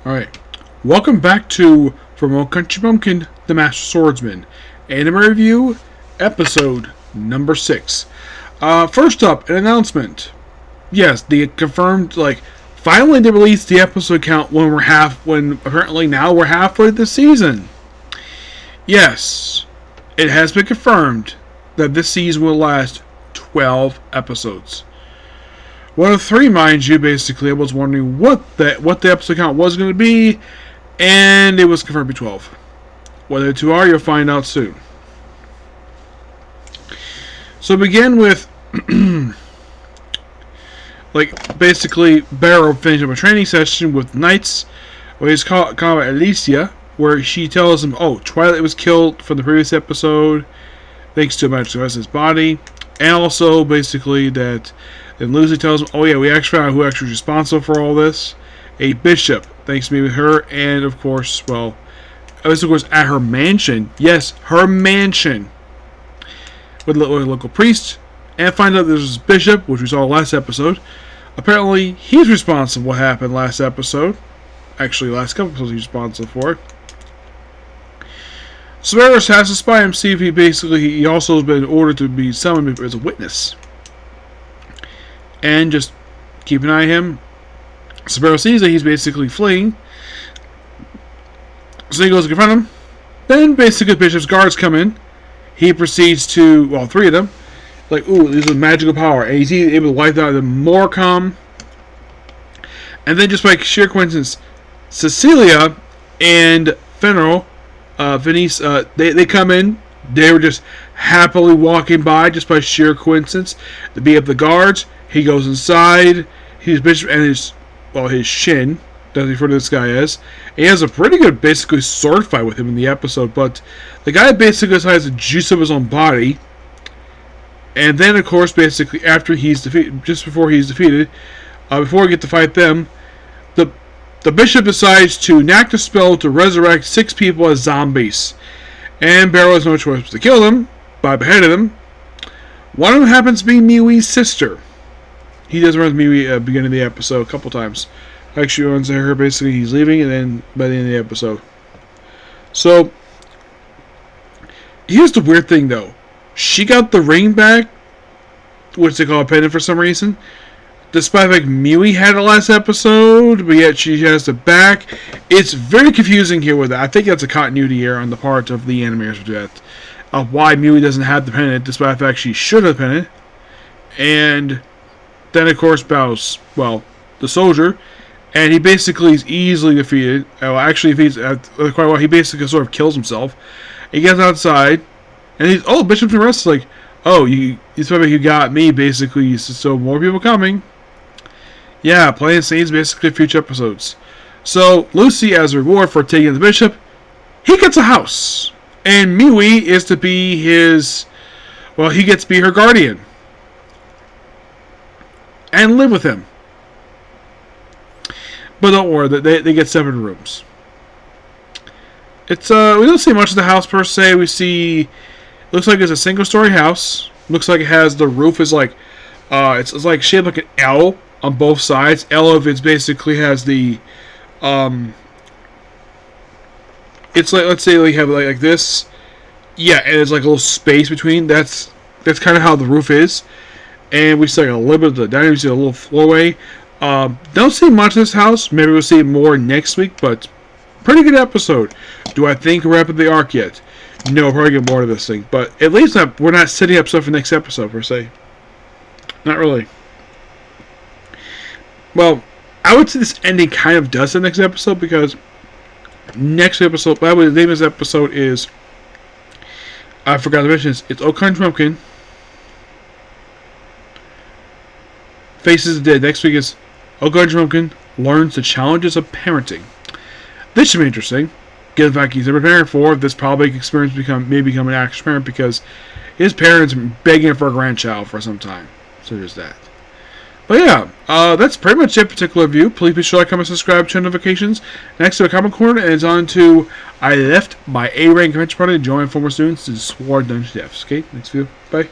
Alright, welcome back to From Old Country Bumpkin, the Master Swordsman. Anime Review, Episode number 6. First up, an announcement. Yes, they confirmed, finally they released the episode count when apparently now we're halfway this season. Yes, it has been confirmed that this season will last 12 episodes. One of three, mind you, basically. I was wondering what the episode count was going to be, and it was confirmed to be 12. What the two are, you'll find out soon. So begin with, basically, Barrow finishing up a training session with Knights, where he's called Alicia, where she tells him, Twilight was killed from the previous episode, thanks to a magic device in his body, and also, basically, that... Then Lucy tells him, we actually found out who actually was responsible for all this. A bishop, thanks to me with her, and of course, at her mansion. Yes, her mansion. With a local priest. And find out there's this bishop, which we saw last episode. Apparently, he's responsible for what happened last episode. Actually, last couple episodes he's responsible for it. Severus has to spy him, see if he also has been ordered to be summoned as a witness. And just keep an eye on him. Sabero sees that he's basically fleeing. So he goes to confront him. Then basically the bishop's guards come in. He proceeds to, three of them. These are magical power. And he's able to wipe out the Morcom. And then just by sheer coincidence, Cecilia and Fenrir, Venice, they come in. They were just happily walking by just by sheer coincidence. To be up the guards. He goes inside, his bishop and his shin, that's referred to this guy as. He has a pretty good, basically, sword fight with him in the episode, but the guy basically decides to juice up his own body. And then, of course, basically, after he's defeated, just before he's defeated, before we get to fight them, the bishop decides to enact a spell to resurrect 6 people as zombies. And Barrow has no choice but to kill them, by beheading them. One of them happens to be Miwi's sister. He does run with Miwi at the beginning of the episode a couple times. Actually, runs to her, basically, he's leaving, and then by the end of the episode. So, here's the weird thing, though. She got the ring back, which they call a pendant for some reason. Despite the fact Miwi had it last episode, but yet she has it back. It's very confusing here with that. I think that's a continuity error on the part of the animators with that. Of why Miwi doesn't have the pendant, despite the fact she should have the pendant. And... then, of course, bows, the soldier, and he basically is easily defeated. Actually, defeats quite well. He basically sort of kills himself. He gets outside, and he's, Bishop's arrested. You got me, basically, so more people coming. Yeah, playing scenes, basically, future episodes. So, Lucy, as a reward for taking the bishop, he gets a house. And Miwi is to be he gets to be her guardian. And live with him. But don't worry, they get 7 rooms. It's we don't see much of the house per se. We see, looks like it's a single-story house. Looks like it has the roof is it's like shaped like an L on both sides. L of it basically has the it's like, let's say you have like this. Yeah, and there's like a little space between. That's kind of how the roof is. And we see a little bit of the dining room, we see a little floorway. Don't see much of this house. Maybe we'll see more next week, but pretty good episode. Do I think we're up at the arc yet? No, we'll probably get more of this thing. But at least we're not setting up stuff for next episode, per se. Not really. Well, I would say this ending kind of does the next episode, because next episode, by the way, the name of this episode is, I forgot to mention this, it's Old Country Bumpkin. Faces of the Dead. Next week is Old Country Bumpkin learns the challenges of parenting. This should be interesting. Given the fact he's never parent for, this probably experience may become an actual parent, because his parents are begging for a grandchild for some time. So there's that. But yeah, that's pretty much it. Particular view. Please be sure to like, comment, subscribe, turn notifications. Next to a comment corner, and it's on to I left my A-rank convention party to join former students to Sword Dungeon Devs. Okay, next video. Bye.